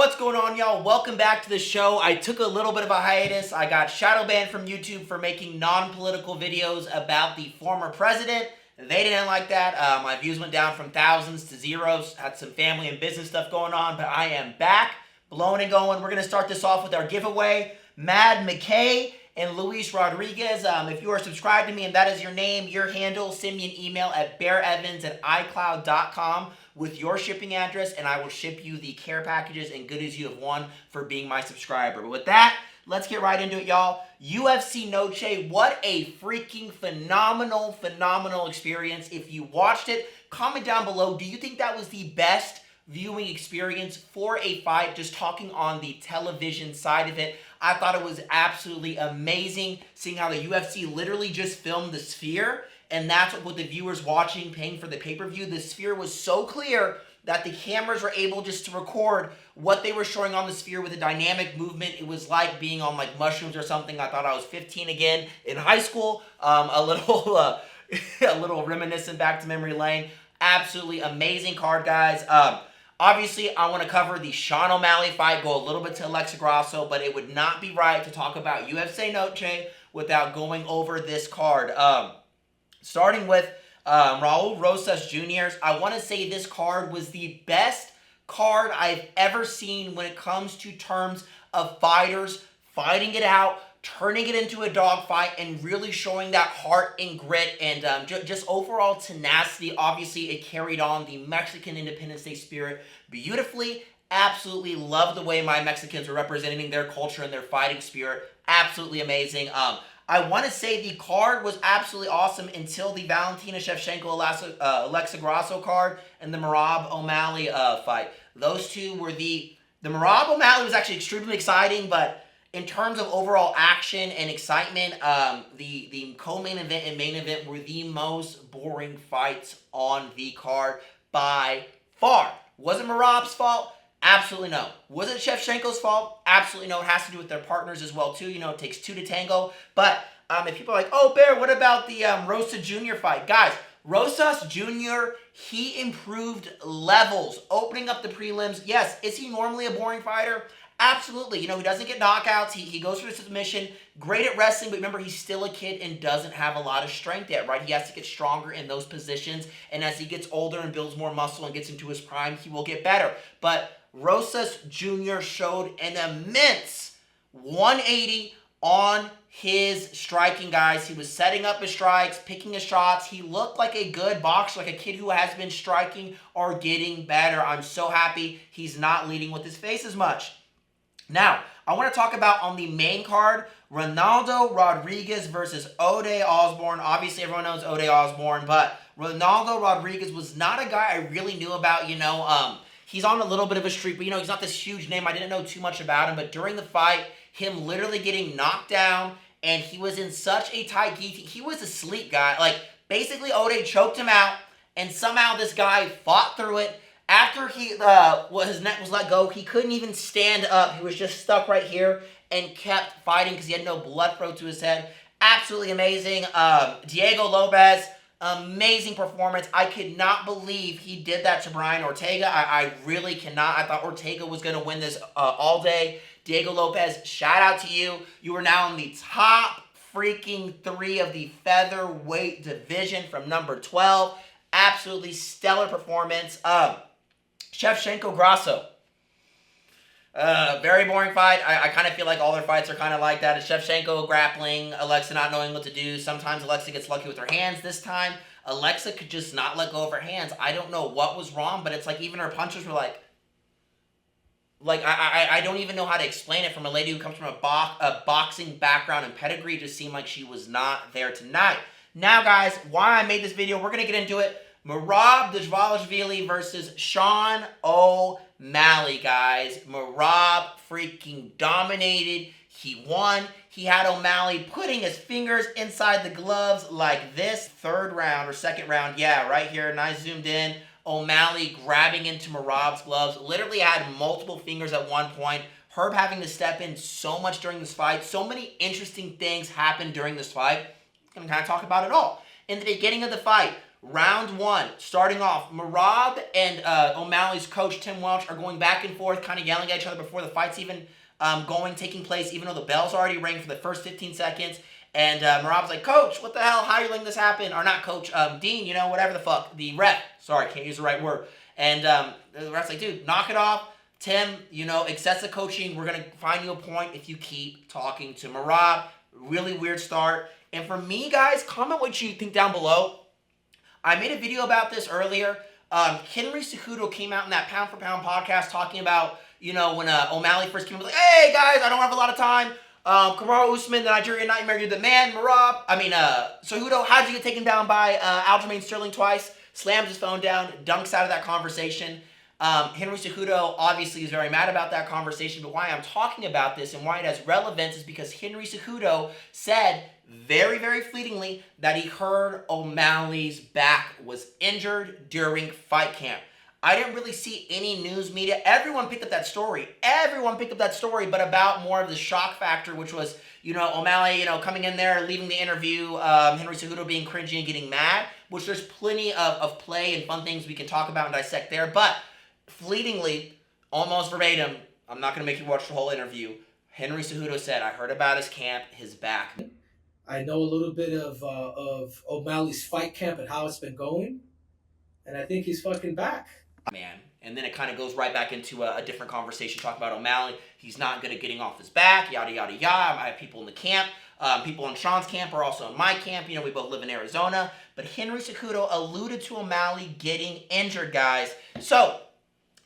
What's going on, y'all? Welcome back to the show. I took a little bit of a hiatus. I got shadow banned from YouTube for making non-political videos about the former president. They didn't like that. My views went down from thousands to zeros. Had some family and business stuff going on, but I am back, blowing and going. We're going to start this off with our giveaway. Mad McKay and Luis Rodriguez. If you are subscribed to me and that is your name, your handle, send me an email at bearevans@icloud.com with your shipping address, and I will ship you the care packages and goodies you have won for being my subscriber. But with that, let's get right into it, y'all. UFC Noche, what a freaking phenomenal experience. If you watched it, comment down below. Do you think that was the best viewing experience for a fight, just talking on the television side of it? I thought it was absolutely amazing seeing how the UFC literally just filmed the Sphere, and that's what the viewers watching, paying for the pay-per-view, the Sphere was so clear that the cameras were able just to record what they were showing on the Sphere with a dynamic movement. It was like being on like mushrooms or something. I thought I was 15 again in high school. A little reminiscent back to memory lane. Absolutely amazing card, guys. Obviously, I want to cover the Sean O'Malley fight, go a little bit to Alexa Grasso, but it would not be right to talk about UFC Noche without going over this card. Starting with Raul Rosas Jr.'s, I want to say this card was the best card I've ever seen when it comes to terms of fighters fighting it out, turning it into a dogfight, and really showing that heart and grit and just overall tenacity. Obviously, it carried on the Mexican Independence Day spirit beautifully. Absolutely love the way my Mexicans are representing their culture and their fighting spirit. Absolutely amazing. I want to say the card was absolutely awesome until the Valentina Shevchenko Alexa Grasso card and the Merab O'Malley fight. Those two were the Merab O'Malley was actually extremely exciting, but in terms of overall action and excitement, the co-main event and main event were the most boring fights on the card by far. Was it Merab's fault? Absolutely no. Was it Shevchenko's fault? Absolutely no. It has to do with their partners as well, too. You know, it takes two to tango. But if people are like, oh, Bear, what about the Rosas Jr. fight? Guys, Rosas Jr., he improved levels, opening up the prelims. Yes, is he normally a boring fighter? Absolutely. You know, he doesn't get knockouts. He goes for the submission. Great at wrestling, but remember, he's still a kid and doesn't have a lot of strength yet, right? He has to get stronger in those positions, and as he gets older and builds more muscle and gets into his prime, he will get better. But Rosas Jr. showed an immense 180 on his striking, guys. He was setting up his strikes, picking his shots. He looked like a good boxer, like a kid who has been striking or getting better. I'm so happy he's not leading with his face as much. Now, I want to talk about on the main card, Ronaldo Rodriguez versus Ode Osborne. Obviously, everyone knows Ode Osborne, but Ronaldo Rodriguez was not a guy I really knew about, you know. He's on a little bit of a streak, but, you know, he's not this huge name. I didn't know too much about him, but during the fight, him literally getting knocked down, and he was in such a tight guillotine. He was a sleep guy. Like, basically, Ode choked him out, and somehow this guy fought through it. After his neck was let go, he couldn't even stand up. He was just stuck right here and kept fighting because he had no blood flow to his head. Absolutely amazing. Diego Lopez, amazing performance. I could not believe he did that to Brian Ortega. I really cannot. I thought Ortega was going to win this all day. Diego Lopez, shout out to you. You are now in the top freaking 3 of the featherweight division from number 12. Absolutely stellar performance. Shevchenko Grasso. Very boring fight. I kind of feel like all their fights are kind of like that. It's Shevchenko grappling, Alexa not knowing what to do. Sometimes Alexa gets lucky with her hands. This time, Alexa could just not let go of her hands. I don't know what was wrong, but it's like even her punches were like I don't even know how to explain it from a lady who comes from a boxing background and pedigree. It just seemed like she was not there tonight. Now, guys, why I made this video, we're going to get into it. Merab Dvalishvili versus Sean O'Malley, guys. Merab freaking dominated. He won. He had O'Malley putting his fingers inside the gloves like this. Third round or second round, yeah, right here, nice zoomed in. O'Malley grabbing into Merab's gloves. Literally had multiple fingers at one point. Herb having to step in so much during this fight. So many interesting things happened during this fight. I'm going to kind of talk about it all. In the beginning of the fight, Round one, starting off, Merab and O'Malley's coach, Tim Welch, are going back and forth, kind of yelling at each other before the fight's even taking place, even though the bell's already rang for the first 15 seconds. And Merab's like, Coach, what the hell? How are you letting this happen? Or not Coach, Dean, you know, whatever the fuck. The ref. Sorry, can't use the right word. And the ref's like, dude, knock it off. Tim, you know, excessive coaching. We're going to find you a point if you keep talking to Merab. Really weird start. And for me, guys, comment what you think down below. I made a video about this earlier. Henry Cejudo came out in that Pound for Pound podcast talking about, you know, when O'Malley first came, he was like, hey, guys, I don't have a lot of time. Kamaru Usman, the Nigerian Nightmare, you're the man. Cejudo, how'd you get taken down by Aljamain Sterling twice? Slams his phone down, dunks out of that conversation. Henry Cejudo obviously is very mad about that conversation, but why I'm talking about this and why it has relevance is because Henry Cejudo said very, very fleetingly that he heard O'Malley's back was injured during fight camp. I didn't really see any news media. Everyone picked up that story. But about more of the shock factor, which was, you know, O'Malley, you know, coming in there, leaving the interview, Henry Cejudo being cringy and getting mad, which there's plenty of play and fun things we can talk about and dissect there. But fleetingly, almost verbatim, I'm not going to make you watch the whole interview, Henry Cejudo said, I heard about his camp, his back. I know a little bit of O'Malley's fight camp and how it's been going, and I think he's fucking back. Man, and then it kind of goes right back into a different conversation, talking about O'Malley. He's not good at getting off his back, yada, yada, yada. I have people in the camp. People in Sean's camp are also in my camp. You know, we both live in Arizona. But Henry Cejudo alluded to O'Malley getting injured, guys. So,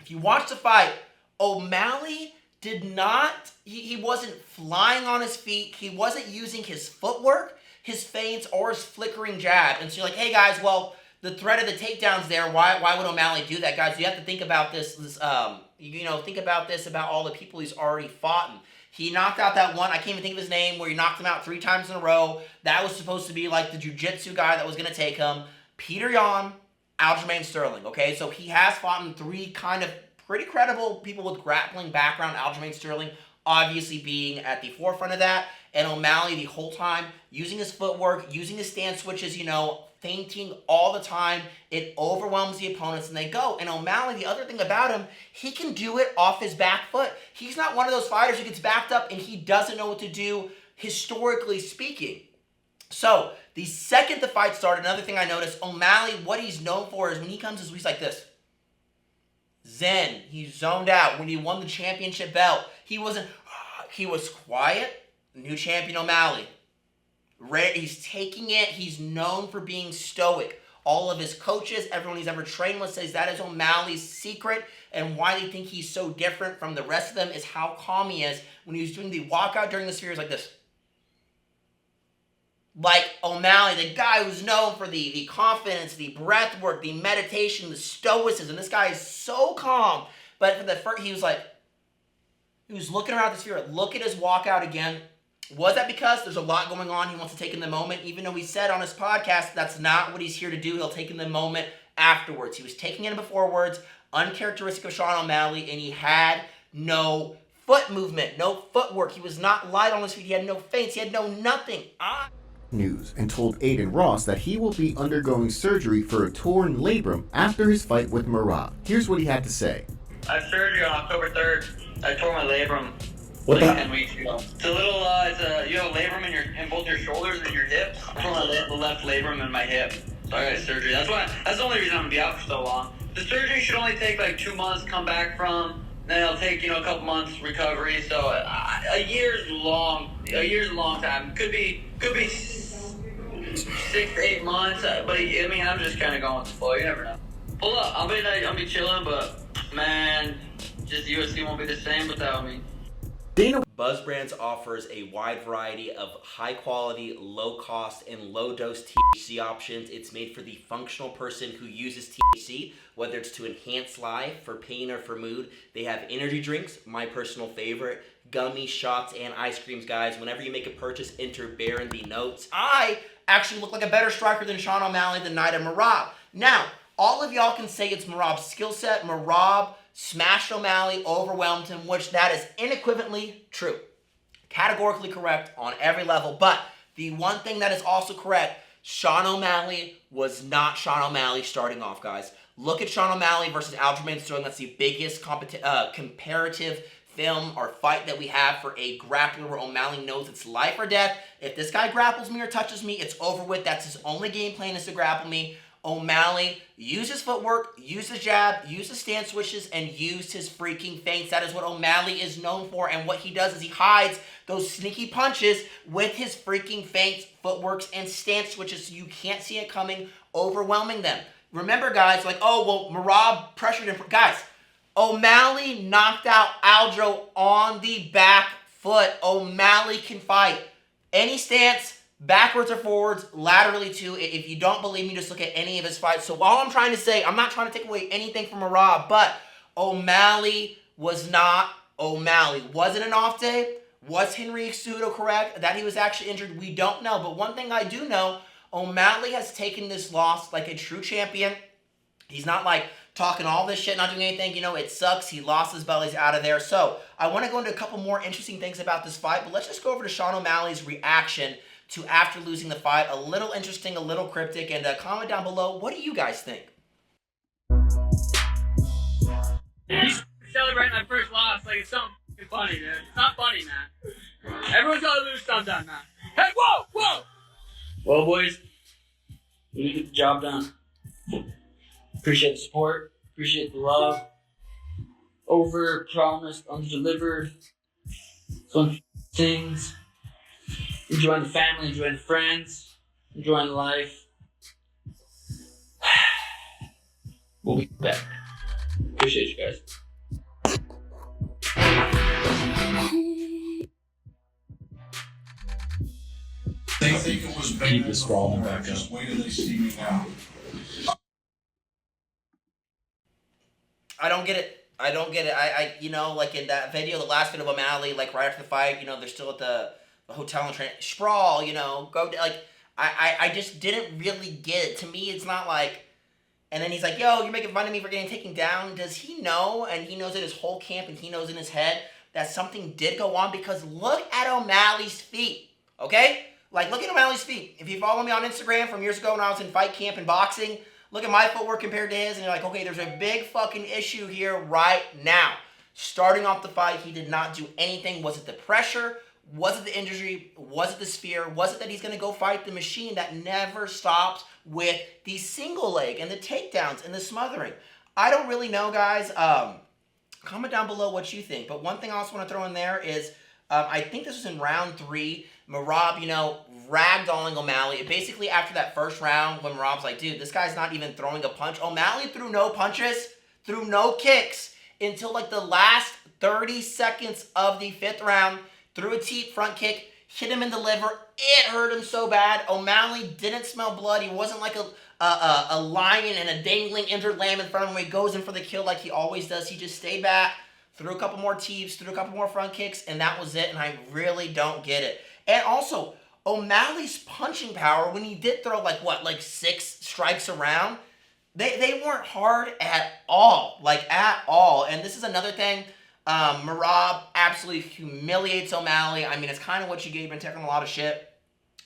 if you watch the fight, O'Malley did not, he wasn't flying on his feet. He wasn't using his footwork, his feints, or his flickering jab. And so you're like, hey guys, well, the threat of the takedown's there. Why would O'Malley do that, guys? You have to think about this think about this about all the people he's already fought in. He knocked out that one, I can't even think of his name, where he knocked him out 3 times in a row. That was supposed to be like the jiu-jitsu guy that was going to take him. Peter Yan, Aljamain Sterling, okay? So he has fought in 3 kind of pretty credible people with grappling background, Aljamain Sterling obviously being at the forefront of that, and O'Malley the whole time using his footwork, using his stance switches, you know, feinting all the time. It overwhelms the opponents and they go. And O'Malley, the other thing about him, he can do it off his back foot. He's not one of those fighters who gets backed up and he doesn't know what to do, historically speaking. So, the second the fight started, another thing I noticed, O'Malley, what he's known for is when he comes, he's like this. Zen. He's zoned out. When he won the championship belt, he wasn't, he was quiet. New champion O'Malley. He's taking it. He's known for being stoic. All of his coaches, everyone he's ever trained with says that is O'Malley's secret, and why they think he's so different from the rest of them is how calm he is. When he was doing the walkout during the Spheres like this. Like O'Malley, the guy who's known for the confidence, the breath work, the meditation, the stoicism. This guy is so calm. But for the first, he was looking around the Sphere. Look at his walkout again. Was that because there's a lot going on? He wants to take in the moment, even though he said on his podcast that's not what he's here to do. He'll take in the moment afterwards. He was taking in beforewards, uncharacteristic of Sean O'Malley, and he had no foot movement, no footwork. He was not light on his feet. He had no feints. He had no nothing. News and told Aiden Ross that he will be undergoing surgery for a torn labrum after his fight with Merab. Here's what he had to say. I had surgery on October 3rd. I tore my labrum What like the? 10 weeks ago. It's a little, you have a labrum in both your shoulders and your hips. I tore the left labrum in my hip. So I got surgery. That's the only reason I'm going to be out for so long. The surgery should only take like 2 months to come back from. Then it'll take, a couple months recovery. So a year's long time. Could be 6 to 8 months. But I mean, I'm just kind of going with the flow. You never know. Pull up. I'll be chilling, but man, just UFC won't be the same without me. Buzz Brands offers a wide variety of high quality, low cost, and low dose THC options. It's made for the functional person who uses THC, whether it's to enhance life, for pain, or for mood. They have energy drinks, my personal favorite, gummies, shots, and ice creams, guys. Whenever you make a purchase, enter Bear in the notes. I actually look like a better striker than Sean O'Malley the night of Merab. Now, all of y'all can say it's Merab's skill set. Merab smashed O'Malley, overwhelmed him, which that is unequivocally true. Categorically correct on every level. But the one thing that is also correct, Sean O'Malley was not Sean O'Malley starting off, guys. Look at Sean O'Malley versus Aljamain Sterling. That's the biggest comparative film or fight that we have for a grappler where O'Malley knows it's life or death. If this guy grapples me or touches me, it's over with. That's his only game plan, is to grapple me. O'Malley used his footwork, used his jab, used his stance switches, and used his freaking feints. That is what O'Malley is known for, and what he does is he hides those sneaky punches with his freaking feints, footworks, and stance switches so you can't see it coming, overwhelming them. Remember, guys, like, oh, well, Merab pressured him. Guys, O'Malley knocked out Aljo on the back foot. O'Malley can fight any stance, backwards or forwards, laterally too. If you don't believe me, just look at any of his fights. So all I'm trying to say, I'm not trying to take away anything from Merab, but O'Malley was not O'Malley. Was it an off day? Was Henry Cejudo correct that he was actually injured? We don't know. But one thing I do know, O'Malley has taken this loss like a true champion. He's not like talking all this shit, not doing anything. You know, it sucks. He lost his belly. He's out of there. So I want to go into a couple more interesting things about this fight. But let's just go over to Sean O'Malley's reaction to after losing the fight. A little interesting, a little cryptic. And comment down below, what do you guys think? Celebrating my first loss like it's something funny, dude. It's not funny, man. Everyone's gotta lose sometime, man. Hey, whoa, whoa! Well, boys, we need to get the job done. Appreciate the support. Appreciate the love. Over promised, under delivered. Fun things. Enjoying the family, enjoying the friends, enjoying life. We'll be back. Appreciate you guys. They think it was bad. Keep the scrawling back up. Just wait till they see me now. I don't get it. I don't get it. You know, like in that video, the last video of O'Malley, like right after the fight, you know, they're still at the hotel and train. Sprawl, you know, go, like, I just didn't really get it. To me, it's not like, and then he's like, yo, you're making fun of me for getting taken down. Does he know, and he knows in his whole camp, and he knows in his head that something did go on? Because look at O'Malley's feet, okay? Like, look at O'Malley's feet. If you follow me on Instagram from years ago when I was in fight camp and boxing, look at my footwork compared to his, and you're like, okay, there's a big fucking issue here right now. Starting off the fight, he did not do anything. Was it the pressure? Was it the injury? Was it the spear? Was it that he's going to go fight the machine that never stops with the single leg and the takedowns and the smothering? I don't really know, guys. Comment down below what you think. But one thing I also want to throw in there is, I think this was in round 3. Merab, you know, ragdolling O'Malley. Basically, after that first round, when Merab's like, dude, this guy's not even throwing a punch. O'Malley threw no punches, threw no kicks until like the last 30 seconds of the 5th round. Threw a teep front kick, hit him in the liver. It hurt him so bad. O'Malley didn't smell blood. He wasn't like a lion and a dangling injured lamb in front of him where he goes in for the kill like he always does. He just stayed back, threw a couple more teeps, threw a couple more front kicks, and that was it, and I really don't get it. And also, O'Malley's punching power, when he did throw like 6 strikes around, they weren't hard at all. Like, at all. And this is another thing. Merab absolutely humiliates O'Malley. I mean, it's kind of what you get. You've been taking a lot of shit.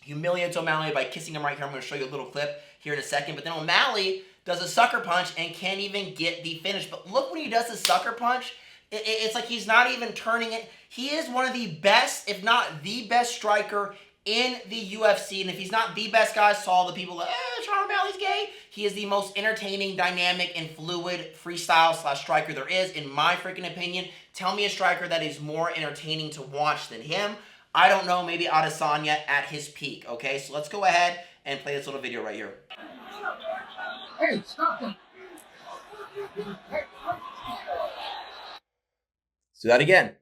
Humiliates O'Malley by kissing him right here. I'm going to show you a little clip here in a second. But then O'Malley does a sucker punch and can't even get the finish. But look when he does the sucker punch. It's like he's not even turning it. He is one of the best, if not the best striker in the UFC. And if he's not the best, guys, so all the people like, Sean O'Malley's gay. He is the most entertaining, dynamic, and fluid freestyle / striker there is, in my freaking opinion. Tell me a striker that is more entertaining to watch than him. I don't know, maybe Adesanya at his peak, okay? So let's go ahead and play this little video right here. Hey, stop them. Let's do that again.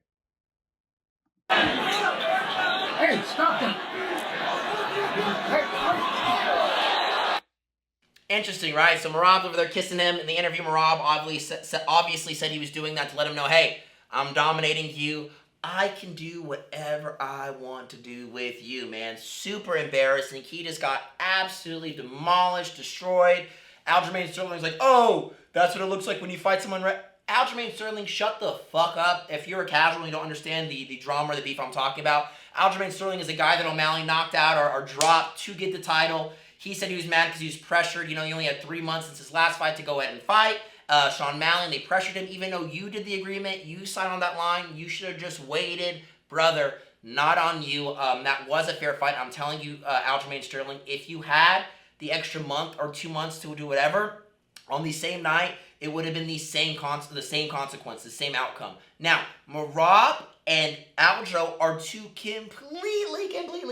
Hey, stop them. Interesting, right? So Merab's over there kissing him. In the interview, Merab obviously said he was doing that to let him know, hey, I'm dominating you. I can do whatever I want to do with you, man. Super embarrassing. He just got absolutely demolished, destroyed. Aljamain Sterling's like, oh, that's what it looks like when you fight someone. Aljamain Sterling, shut the fuck up. If you're a casual and you don't understand the drama or the beef I'm talking about, Aljamain Sterling is a guy that O'Malley knocked out or dropped to get the title. He said he was mad because he was pressured. You know, he only had 3 months since his last fight to go ahead and fight. Sean O'Malley, and they pressured him. Even though you did the agreement, you signed on that line, you should have just waited. Brother, not on you. That was a fair fight. I'm telling you, Aljamain Sterling, if you had the extra month or 2 months to do whatever, on the same night, it would have been the same consequence, the same outcome. Now, Merab and Aljo are two completely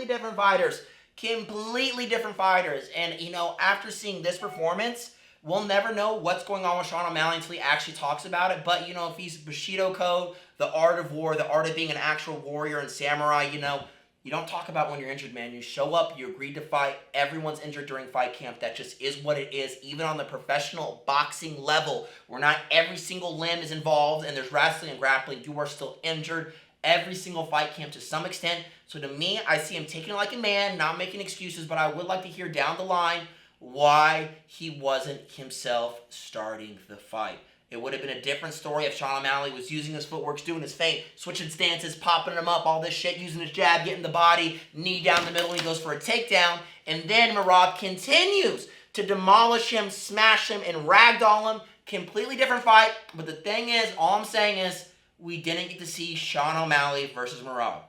different fighters. Completely different fighters. And, you know, after seeing this performance, we'll never know what's going on with Sean O'Malley until he actually talks about it. But, you know, if he's Bushido Code, the art of war, the art of being an actual warrior and samurai, you know, you don't talk about when you're injured, man. You show up, you agreed to fight. Everyone's injured during fight camp. That just is what it is. Even on the professional boxing level, where not every single limb is involved and there's wrestling and grappling, you are still injured every single fight camp to some extent. So to me, I see him taking it like a man, not making excuses, but I would like to hear down the line why he wasn't himself starting the fight. It would have been a different story if Sean O'Malley was using his footwork, doing his feint, switching stances, popping him up, all this shit, using his jab, getting the body, knee down the middle, and he goes for a takedown. And then Merab continues to demolish him, smash him, and ragdoll him. Completely different fight. But the thing is, all I'm saying is, we didn't get to see Sean O'Malley versus Merab.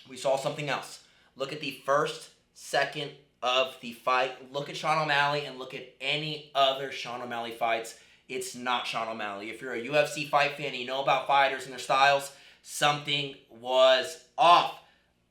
We saw something else. Look at the first second of the fight. Look at Sean O'Malley and look at any other Sean O'Malley fights. It's not Sean O'Malley. If you're a UFC fight fan and you know about fighters and their styles, something was off.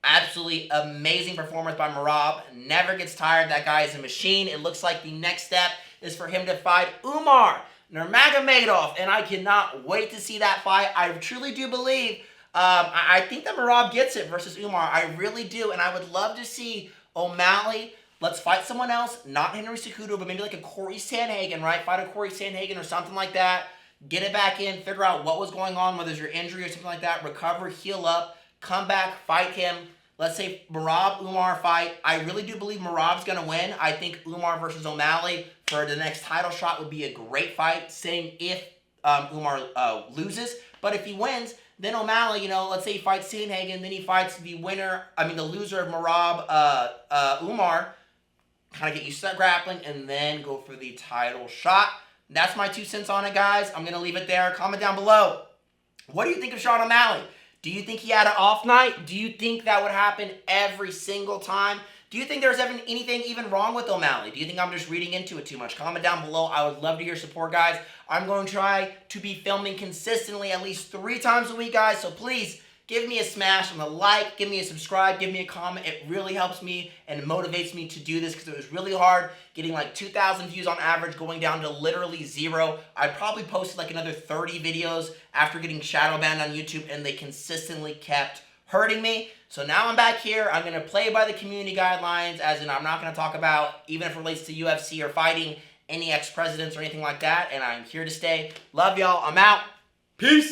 Absolutely amazing performance by Merab. Never gets tired. That guy is a machine. It looks like the next step is for him to fight Umar Nurmagomedov, and I cannot wait to see that fight. I truly do believe, I think that Merab gets it versus Umar. I really do, and I would love to see O'Malley. Let's fight someone else, not Henry Cejudo, but maybe like a Corey Sandhagen, right? Fight a Corey Sandhagen or something like that. Get it back in, figure out what was going on, whether it's your injury or something like that. Recover, heal up, come back, fight him. Let's say Merab-Umar fight. I really do believe Merab's going to win. I think Umar versus O'Malley for the next title shot would be a great fight. Same if Umar loses. But if he wins, then O'Malley, you know, let's say he fights Sandhagen, then he fights the loser of Merab-Umar. Kind of get used to that grappling, and then go for the title shot. That's my 2 cents on it, guys. I'm going to leave it there. Comment down below. What do you think of Sean O'Malley? Do you think he had an off night? Do you think that would happen every single time? Do you think there's anything even wrong with O'Malley? Do you think I'm just reading into it too much? Comment down below. I would love to hear your support, guys. I'm going to try to be filming consistently at least 3 times a week, guys. So please, give me a smash on the like, give me a subscribe, give me a comment. It really helps me and motivates me to do this because it was really hard getting like 2,000 views on average, going down to literally 0. I probably posted like another 30 videos after getting shadow banned on YouTube, and they consistently kept hurting me. So now I'm back here. I'm going to play by the community guidelines, as in I'm not going to talk about, even if it relates to UFC or fighting, any ex-presidents or anything like that. And I'm here to stay. Love y'all. I'm out. Peace.